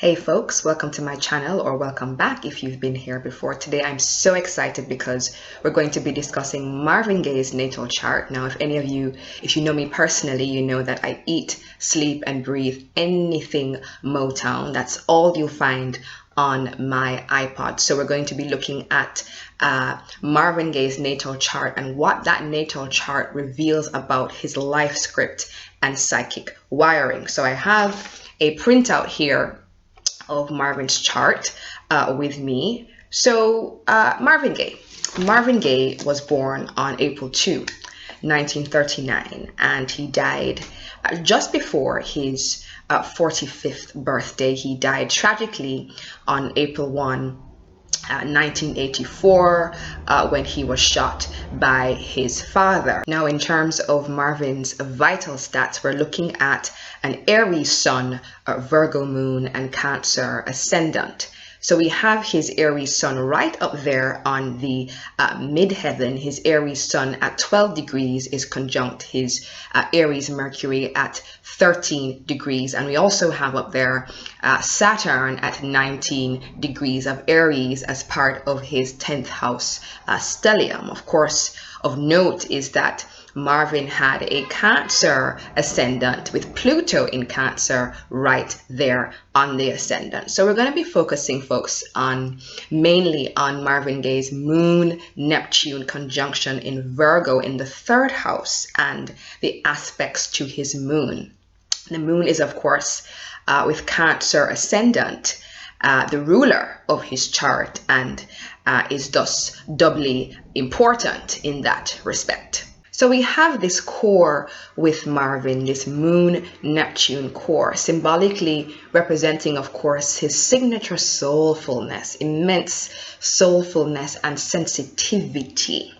Hey folks, welcome to my channel, or welcome back if you've been here before. Today I'm so excited because we're going to be discussing Marvin Gaye's natal chart. Now, if you know me personally, you know that I eat, sleep, and breathe anything Motown. That's all you'll find on my iPod. So we're going to be looking at Marvin Gaye's natal chart and what that natal chart reveals about his life script and psychic wiring. So I have a printout here of Marvin's chart with me. So Marvin Gaye was born on April 2, 1939, and he died just before his 45th birthday. He died tragically on April 1, 1984, when he was shot by his father. Now, in terms of Marvin's vital stats, we're looking at an Aries sun, Virgo moon, and Cancer ascendant. So we have his Aries sun right up there on the midheaven. His Aries sun at 12 degrees is conjunct his Aries Mercury at 13 degrees. And we also have up there Saturn at 19 degrees of Aries as part of his 10th house stellium. Of course, of note is that Marvin had a Cancer ascendant with Pluto in Cancer right there on the ascendant. So we're going to be focusing, folks, mainly on Marvin Gaye's Moon Neptune conjunction in Virgo in the 3rd house and the aspects to his moon. The moon is, of course, with Cancer ascendant, the ruler of his chart, and is thus doubly important in that respect. So we have this core with Marvin, this Moon Neptune core, symbolically representing, of course, his signature soulfulness, immense soulfulness and sensitivity.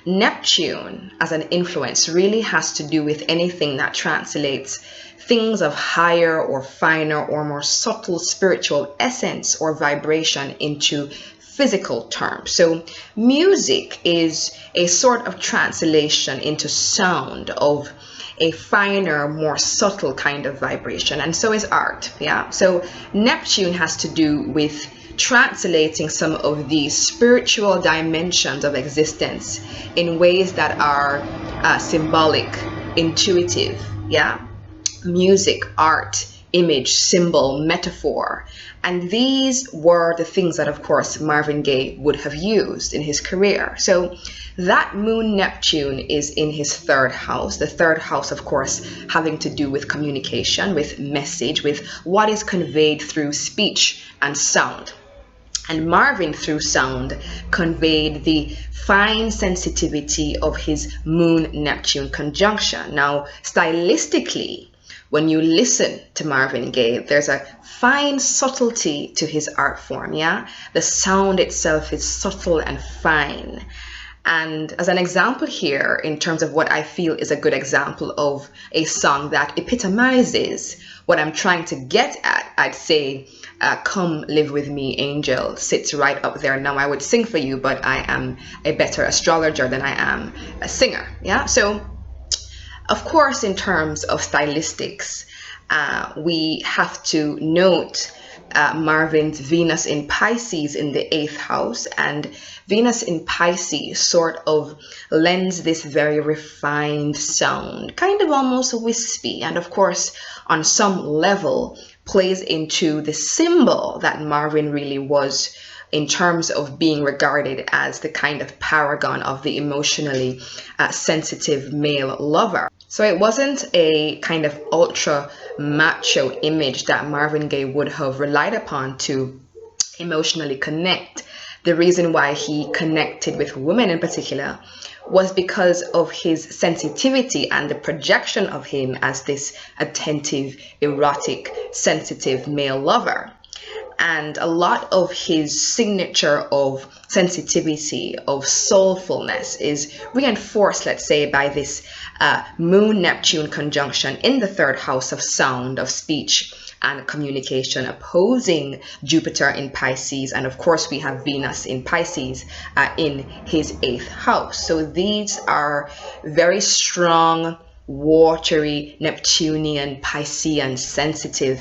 Neptune as an influence really has to do with anything that translates things of higher or finer or more subtle spiritual essence or vibration into physical terms. So music is a sort of translation into sound of a finer, more subtle kind of vibration, and so is art. So Neptune has to do with translating some of these spiritual dimensions of existence in ways that are symbolic, intuitive. Music, art, image, symbol, metaphor. And these were the things that, of course, Marvin Gaye would have used in his career. So that Moon Neptune is in his 3rd house. The 3rd house, of course, having to do with communication, with message, with what is conveyed through speech and sound. And Marvin, through sound, conveyed the fine sensitivity of his Moon Neptune conjunction. Now, stylistically, when you listen to Marvin Gaye, there's a fine subtlety to his art form. The sound itself is subtle and fine. And as an example here, in terms of what I feel is a good example of a song that epitomizes what I'm trying to get at, I'd say, Come Live With Me, Angel, sits right up there. Now, I would sing for you, but I am a better astrologer than I am a singer. So, of course, in terms of stylistics, we have to note Marvin's Venus in Pisces in the 8th house, and Venus in Pisces sort of lends this very refined sound, kind of almost wispy, and of course on some level plays into the symbol that Marvin really was in terms of being regarded as the kind of paragon of the emotionally sensitive male lover. So it wasn't a kind of ultra macho image that Marvin Gaye would have relied upon to emotionally connect. The reason why he connected with women in particular was because of his sensitivity and the projection of him as this attentive, erotic, sensitive male lover. And a lot of his signature of sensitivity, of soulfulness, is reinforced, let's say, by this Moon Neptune conjunction in the 3rd house of sound, of speech and communication, opposing Jupiter in Pisces. And of course, we have Venus in Pisces in his 8th house. So these are very strong watery, Neptunian, Piscean, sensitive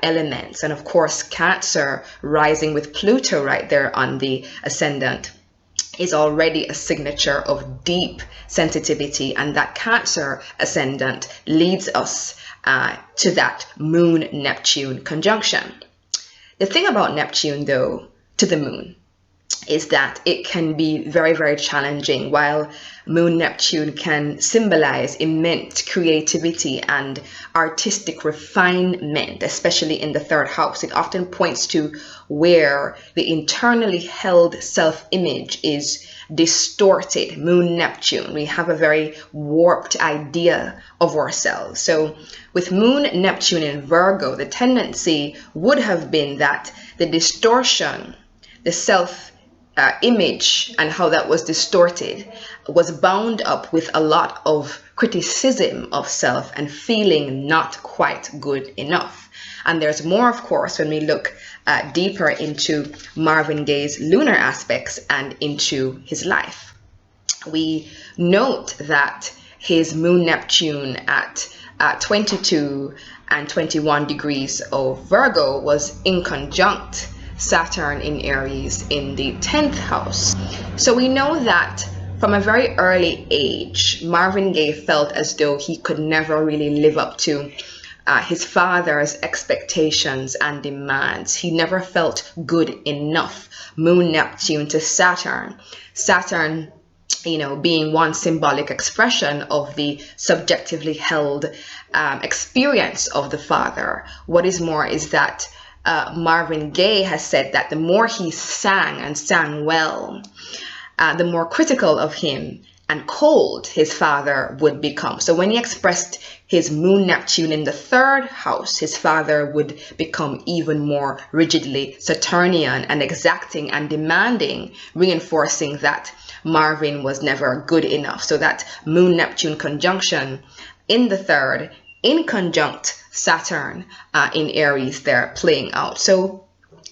elements. And of course, Cancer rising with Pluto right there on the ascendant is already a signature of deep sensitivity, and that Cancer ascendant leads us to that Moon Neptune conjunction. The thing about Neptune, though, to the moon is that it can be very, very challenging. While Moon Neptune can symbolize immense creativity and artistic refinement, especially in the third house, it often points to where the internally held self-image is distorted. Moon Neptune, we have a very warped idea of ourselves. So with Moon Neptune in Virgo, the tendency would have been that the distortion, the self image and how that was distorted was bound up with a lot of criticism of self and feeling not quite good enough. And there's more, of course, when we look deeper into Marvin Gaye's lunar aspects and into his life. We note that his Moon Neptune at 22 and 21 degrees of Virgo was in conjunct Saturn in Aries in the 10th house. So we know that from a very early age, Marvin Gaye felt as though he could never really live up to his father's expectations and demands. He never felt good enough. Moon Neptune to Saturn. Saturn, being one symbolic expression of the subjectively held experience of the father. What is more is that Marvin Gaye has said that the more he sang and sang well, the more critical of him and cold his father would become. So when he expressed his Moon Neptune in the third house, his father would become even more rigidly Saturnian and exacting and demanding, reinforcing that Marvin was never good enough. So that Moon Neptune conjunction in the third, in conjunct Saturn in Aries, there playing out. So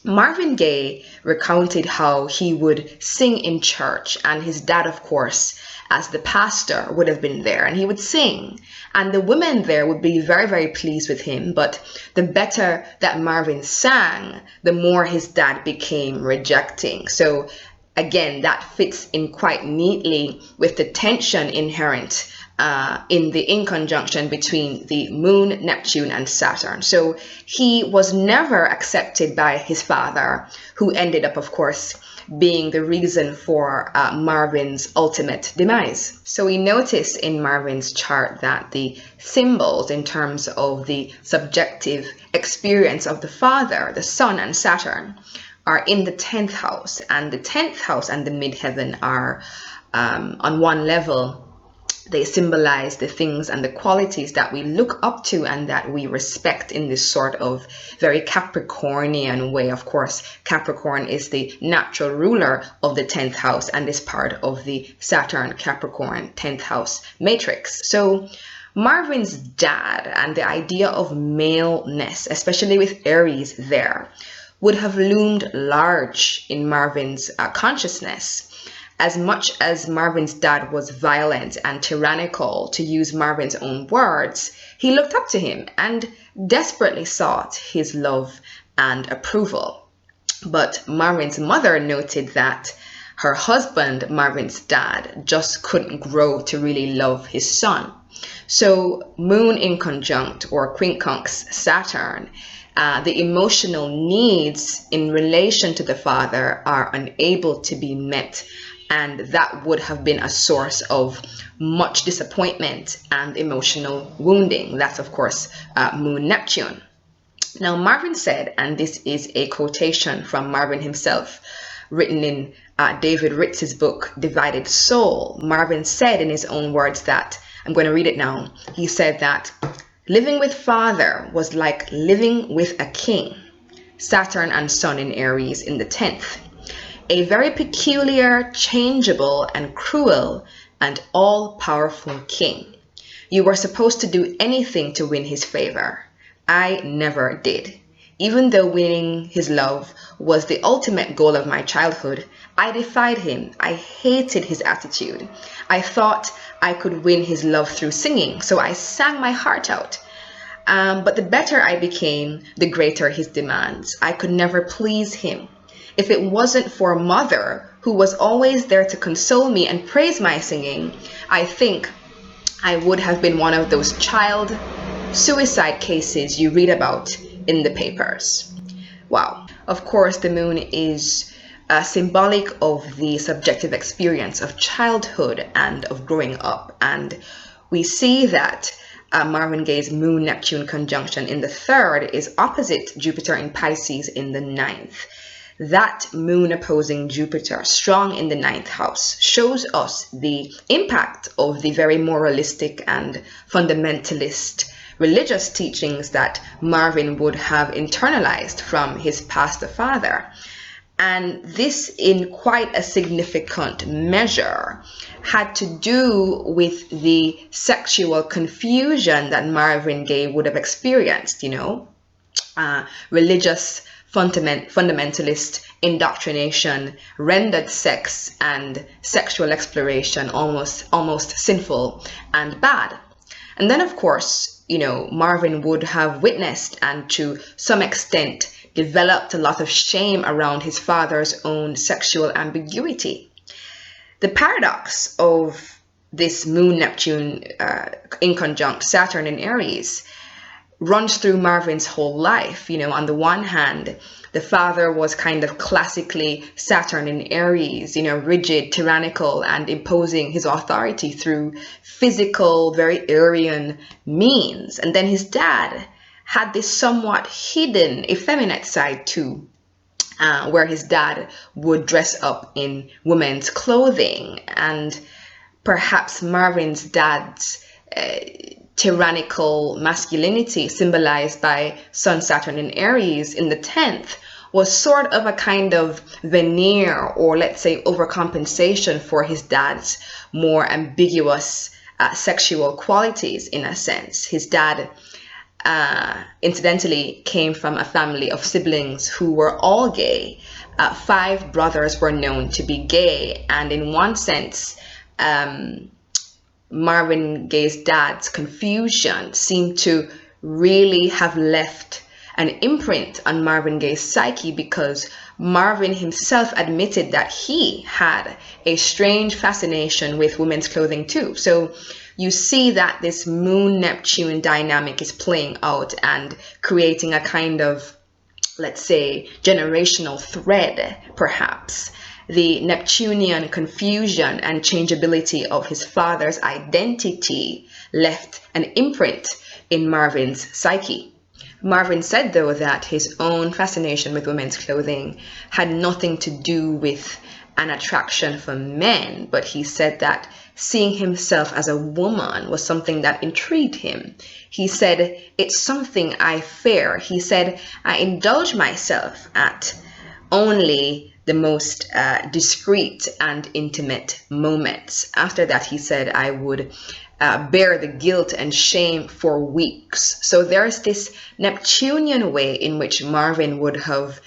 Marvin Gaye recounted how he would sing in church, and his dad, of course, as the pastor, would have been there, and he would sing, and the women there would be very, very pleased with him. But the better that Marvin sang, the more his dad became rejecting. So again, that fits in quite neatly with the tension inherent in the in conjunction between the Moon, Neptune, and Saturn. So he was never accepted by his father, who ended up, of course, being the reason for Marvin's ultimate demise. So we notice in Marvin's chart that the symbols in terms of the subjective experience of the father, the sun, and Saturn are in the 10th house, and the 10th house and the midheaven are on one level. They symbolize the things and the qualities that we look up to and that we respect in this sort of very Capricornian way. Of course, Capricorn is the natural ruler of the 10th house and is part of the Saturn Capricorn 10th house matrix. So Marvin's dad and the idea of maleness, especially with Aries there, would have loomed large in Marvin's consciousness. As much as Marvin's dad was violent and tyrannical, to use Marvin's own words, he looked up to him and desperately sought his love and approval. But Marvin's mother noted that her husband, Marvin's dad, just couldn't grow to really love his son. So Moon in conjunct or quincunx Saturn, the emotional needs in relation to the father are unable to be met, and that would have been a source of much disappointment and emotional wounding. That's, of course, Moon Neptune. Now, Marvin said, and this is a quotation from Marvin himself, written in David Ritz's book, Divided Soul. Marvin said in his own words that, I'm going to read it now. He said that living with father was like living with a king. Saturn and Sun in Aries in the 10th. A very peculiar, changeable, and cruel, and all-powerful king. You were supposed to do anything to win his favor. I never did. Even though winning his love was the ultimate goal of my childhood, I defied him. I hated his attitude. I thought I could win his love through singing, so I sang my heart out. But the better I became, the greater his demands. I could never please him. If it wasn't for Mother, who was always there to console me and praise my singing, I think I would have been one of those child suicide cases you read about in the papers. Wow. Of course, the moon is symbolic of the subjective experience of childhood and of growing up. And we see that Marvin Gaye's Moon Neptune conjunction in the 3rd is opposite Jupiter in Pisces in the 9th. That moon opposing Jupiter, strong in the 9th house, shows us the impact of the very moralistic and fundamentalist religious teachings that Marvin would have internalized from his pastor father. And this, in quite a significant measure, had to do with the sexual confusion that Marvin Gaye would have experienced, religious fundamentalist indoctrination rendered sex and sexual exploration almost sinful and bad. And then, of course, Marvin would have witnessed and to some extent developed a lot of shame around his father's own sexual ambiguity. The paradox of this Moon Neptune in conjunct Saturn in Aries runs through Marvin's whole life. On the one hand, the father was kind of classically Saturn in Aries, rigid, tyrannical, and imposing his authority through physical, very Aryan means. And then his dad had this somewhat hidden, effeminate side too, where his dad would dress up in women's clothing. And perhaps Marvin's dad's tyrannical masculinity, symbolized by Sun Saturn in Aries in the 10th, was sort of a kind of veneer, or let's say overcompensation, for his dad's more ambiguous sexual qualities, in a sense. His dad incidentally came from a family of siblings who were all gay. 5 brothers were known to be gay, and in one sense, Marvin Gaye's dad's confusion seemed to really have left an imprint on Marvin Gaye's psyche, because Marvin himself admitted that he had a strange fascination with women's clothing too. So you see that this Moon Neptune dynamic is playing out and creating a kind of, let's say, generational thread, perhaps. The Neptunian confusion and changeability of his father's identity left an imprint in Marvin's psyche. Marvin said, though, that his own fascination with women's clothing had nothing to do with an attraction for men, but he said that seeing himself as a woman was something that intrigued him. He said, "It's something I fear." He said, "I indulge myself at only the most discreet and intimate moments. After that," he said, "I would bear the guilt and shame for weeks." So there's this Neptunian way in which Marvin would have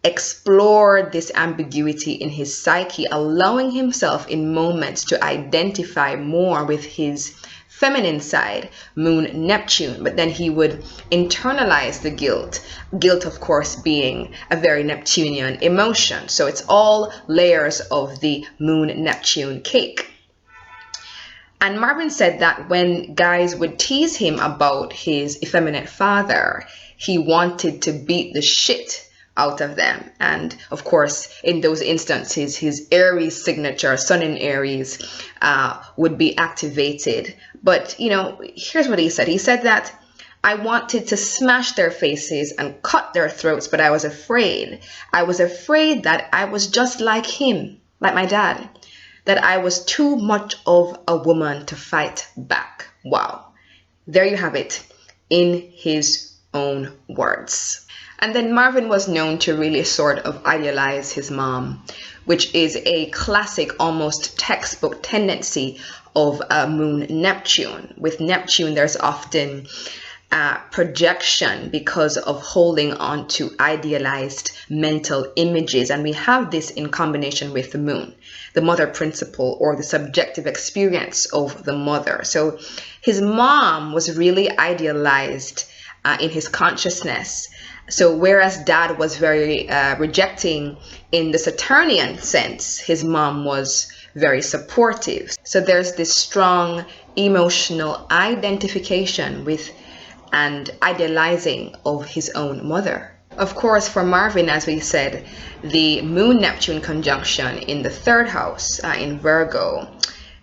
explored this ambiguity in his psyche, allowing himself in moments to identify more with his feminine side, Moon Neptune, but then he would internalize the guilt. Guilt, of course, being a very Neptunian emotion. So it's all layers of the Moon Neptune cake. And Marvin said that when guys would tease him about his effeminate father, he wanted to beat the shit out of them. And of course, in those instances, his Aries signature, Sun in Aries, would be activated. But, here's what he said. He said that, "I wanted to smash their faces and cut their throats, but I was afraid. I was afraid that I was just like him, like my dad, that I was too much of a woman to fight back." Wow. There you have it, in his own words. And then Marvin was known to really sort of idealize his mom, which is a classic, almost textbook tendency of Moon Neptune. With Neptune, there's often projection because of holding on to idealized mental images. And we have this in combination with the moon, the mother principle, or the subjective experience of the mother. So his mom was really idealized in his consciousness. So whereas dad was very rejecting in the Saturnian sense, his mom was very supportive. So there's this strong emotional identification with and idealizing of his own mother. Of course, for Marvin, as we said, the Moon Neptune conjunction in the third house in Virgo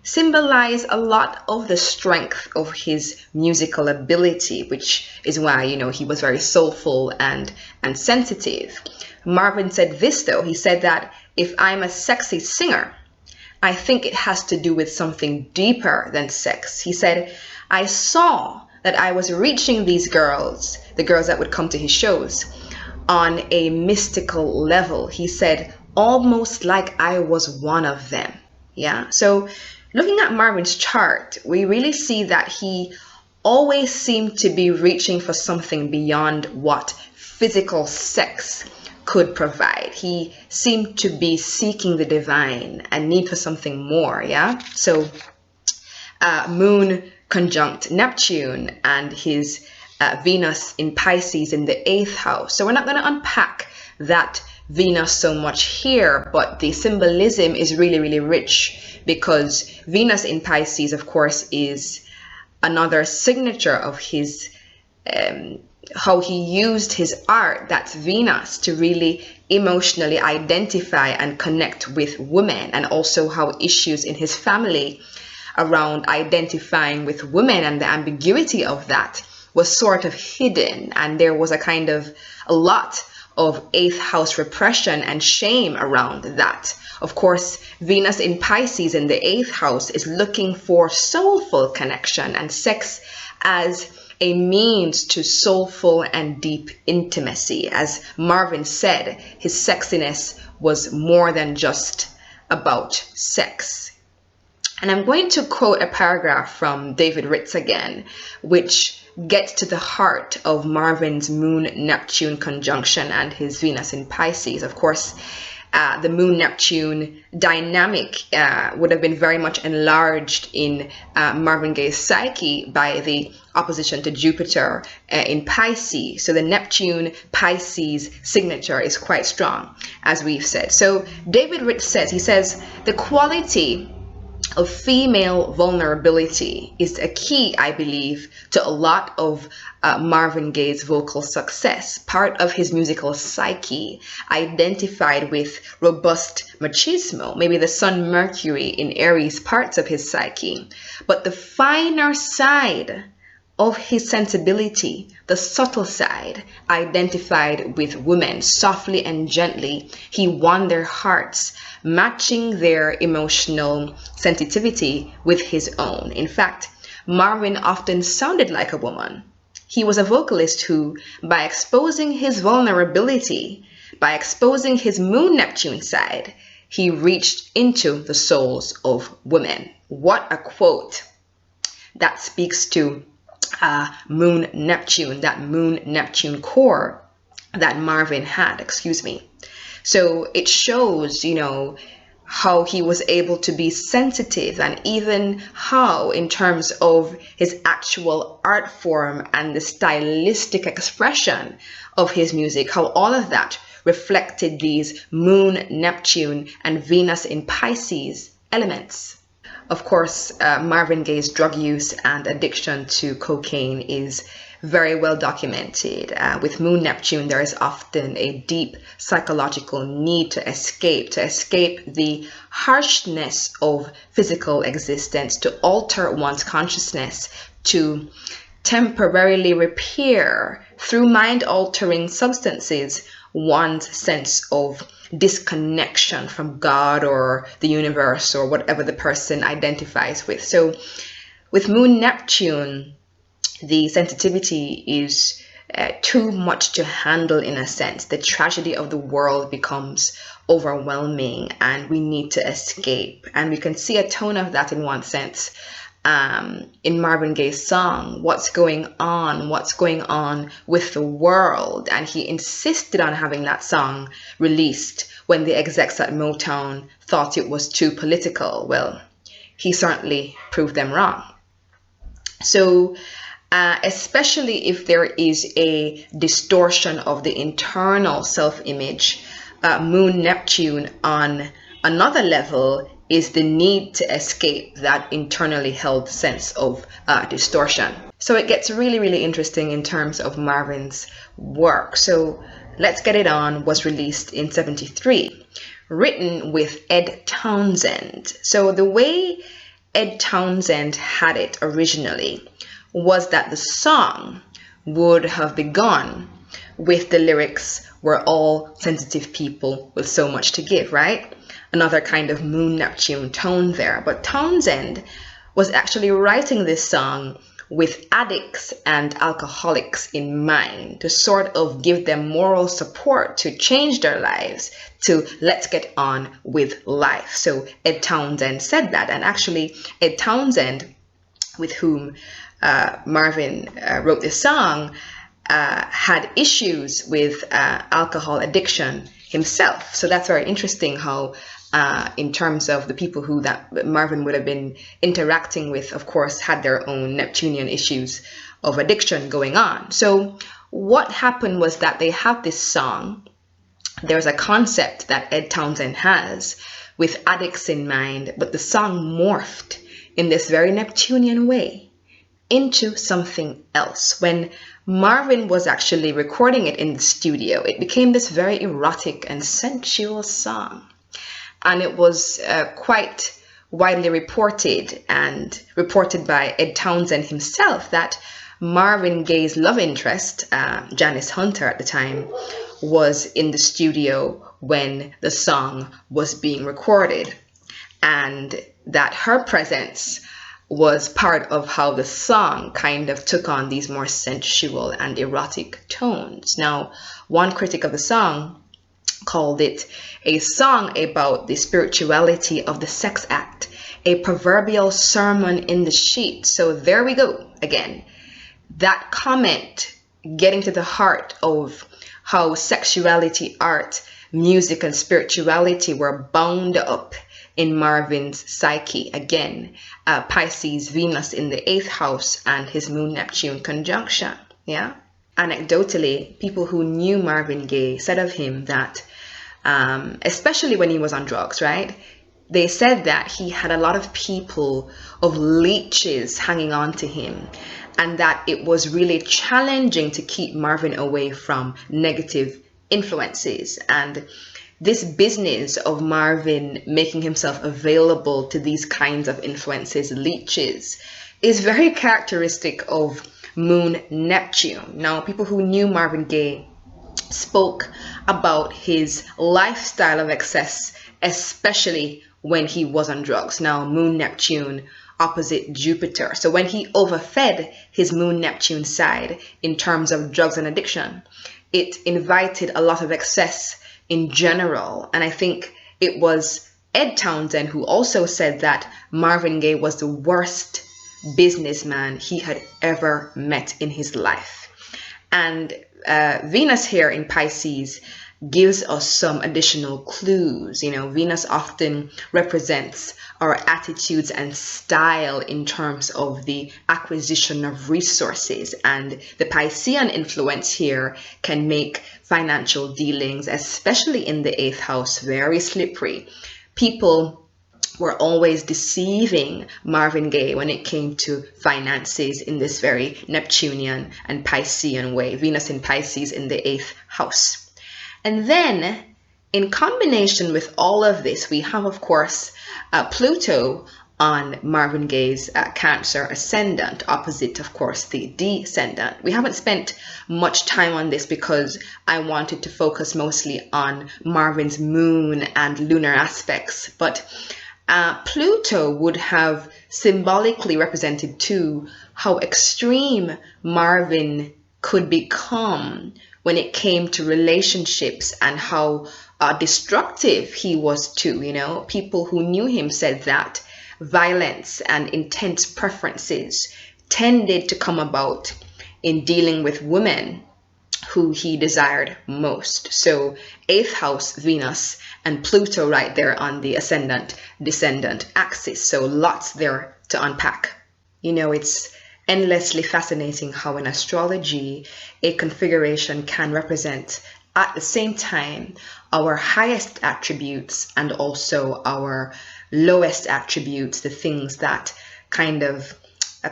symbolize a lot of the strength of his musical ability, which is why, he was very soulful and sensitive. Marvin said this, though. He said that if I'm a sexy singer, I think it has to do with something deeper than sex. He said, I saw that I was reaching these girls, the girls that would come to his shows, on a mystical level. He said, almost like I was one of them. Yeah. So looking at Marvin's chart, we really see that he always seemed to be reaching for something beyond what physical sex could provide. He seemed to be seeking the divine and need for something more. Yeah. So Moon conjunct Neptune and his Venus in Pisces in the 8th house. So we're not going to unpack that Venus so much here, but the symbolism is really, really rich, because Venus in Pisces, of course, is another signature of his how he used his art, that's Venus, to really emotionally identify and connect with women, and also how issues in his family around identifying with women and the ambiguity of that was sort of hidden, and there was a lot of 8th house repression and shame around that. Of course, Venus in Pisces in the 8th house is looking for soulful connection and sex as a means to soulful and deep intimacy. As Marvin said, his sexiness was more than just about sex. And I'm going to quote a paragraph from David Ritz again, which gets to the heart of Marvin's Moon-Neptune conjunction and his Venus in Pisces. Of course, the Moon-Neptune dynamic would have been very much enlarged in Marvin Gaye's psyche by the opposition to Jupiter in Pisces. So the Neptune-Pisces signature is quite strong, as we've said. So David Ritz says, the quality of female vulnerability is a key, I believe, to a lot of Marvin Gaye's vocal success. Part of his musical psyche identified with robust machismo, maybe the Sun Mercury in Aries parts of his psyche. But the finer side of his sensibility, the subtle side, identified with women. Softly and gently, he won their hearts, matching their emotional sensitivity with his own. In fact, Marvin often sounded like a woman. He was a vocalist who, by exposing his vulnerability, by exposing his Moon-Neptune side, he reached into the souls of women. What a quote. That speaks to Moon-Neptune, that Moon-Neptune core that Marvin had, So it shows, how he was able to be sensitive, and even how, in terms of his actual art form and the stylistic expression of his music, how all of that reflected these Moon, Neptune, and Venus in Pisces elements. Of course, Marvin Gaye's drug use and addiction to cocaine is very well documented. With Moon Neptune, there is often a deep psychological need to escape the harshness of physical existence, to alter one's consciousness, to temporarily repair through mind-altering substances one's sense of disconnection from God or the universe or whatever the person identifies with. So with Moon Neptune, the sensitivity is too much to handle in a sense. The tragedy of the world becomes overwhelming and we need to escape. And we can see a tone of that in one sense in Marvin Gaye's song, what's going on with the world. And he insisted on having that song released when the execs at Motown thought it was too political. Well, he certainly proved them wrong. So especially if there is a distortion of the internal self-image, Moon Neptune on another level is the need to escape that internally held sense of distortion. So it gets really, really interesting in terms of Marvin's work. So Let's Get It On was released in '73, written with Ed Townsend. So the way Ed Townsend had it originally was that the song would have begun with the lyrics, "We're all sensitive people with so much to give," right? Another kind of Moon Neptune tone there. But Townsend was actually writing this song with addicts and alcoholics in mind, to sort of give them moral support to change their lives, to let's get on with life. So Ed Townsend said that. And actually Ed Townsend, with whom Marvin wrote this song, had issues with alcohol addiction himself. So that's very interesting how in terms of the people who that Marvin would have been interacting with, of course, had their own Neptunian issues of addiction going on. So what happened was that they have this song. There's a concept that Ed Townsend has with addicts in mind, but the song morphed in this very Neptunian way into something else. When Marvin was actually recording it in the studio, it became this very erotic and sensual song. And it was quite widely reported, and reported by Ed Townsend himself, that Marvin Gaye's love interest, Janice Hunter at the time, was in the studio when the song was being recorded, and that her presence was part of how the song kind of took on these more sensual and erotic tones. Now, one critic of the song called it a song about the spirituality of the sex act, a proverbial sermon in the sheet. So there we go again. That comment getting to the heart of how sexuality, art, music, and spirituality were bound up in Marvin's psyche. Again, Pisces, Venus in the 8th house, and his Moon Neptune conjunction. Yeah. Anecdotally, people who knew Marvin Gaye said of him that, especially when he was on drugs, right? They said that he had a lot of people, of leeches hanging on to him, and that it was really challenging to keep Marvin away from negative influences. And this business of Marvin making himself available to these kinds of influences, leeches, is very characteristic of Moon Neptune. Now, people who knew Marvin Gaye spoke about his lifestyle of excess, especially when he was on drugs. Now, Moon Neptune opposite Jupiter. So when he overfed his Moon Neptune side in terms of drugs and addiction, it invited a lot of excess in general. And I think it was Ed Townsend who also said that Marvin Gaye was the worst businessman he had ever met in his life. And Venus here in Pisces gives us some additional clues. You know, Venus often represents our attitudes and style in terms of the acquisition of resources, and the Piscean influence here can make financial dealings, especially in the 8th house, very slippery. People were always deceiving Marvin Gaye when it came to finances in this very Neptunian and Piscean way. Venus in Pisces in the 8th house. And then, in combination with all of this, we have, of course, Pluto on Marvin Gaye's Cancer ascendant, opposite, of course, the descendant. We haven't spent much time on this because I wanted to focus mostly on Marvin's moon and lunar aspects, but Pluto would have symbolically represented too how extreme Marvin could become when it came to relationships, and how destructive he was too. You know, people who knew him said that violence and intense preferences tended to come about in dealing with women who he desired most. So 8th house Venus and Pluto right there on the ascendant descendant axis. So lots there to unpack. You know, it's endlessly fascinating how in astrology a configuration can represent at the same time our highest attributes and also our lowest attributes, the things that kind of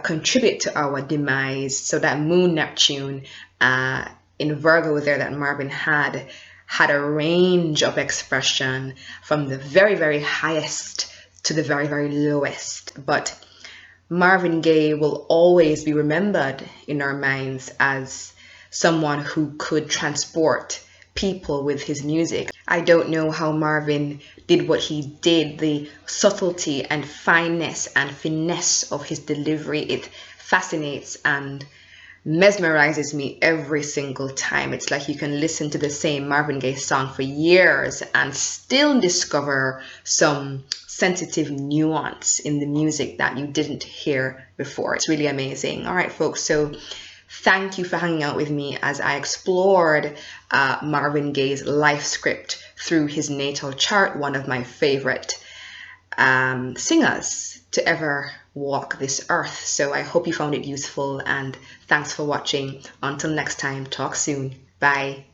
contribute to our demise. So that Moon Neptune in Virgo there that Marvin had a range of expression from the very, very highest to the very, very lowest. But Marvin Gaye will always be remembered in our minds as someone who could transport people with his music. I don't know how Marvin did what he did, the subtlety and fineness and finesse of his delivery. It fascinates and mesmerizes me every single time. It's like you can listen to the same Marvin Gaye song for years and still discover some sensitive nuance in the music that you didn't hear before. It's really amazing. All right, folks, so thank you for hanging out with me as I explored Marvin Gaye's life script through his natal chart, one of my favorite singers to ever walk this earth. So I hope you found it useful, and thanks for watching. Until next time, talk soon. Bye.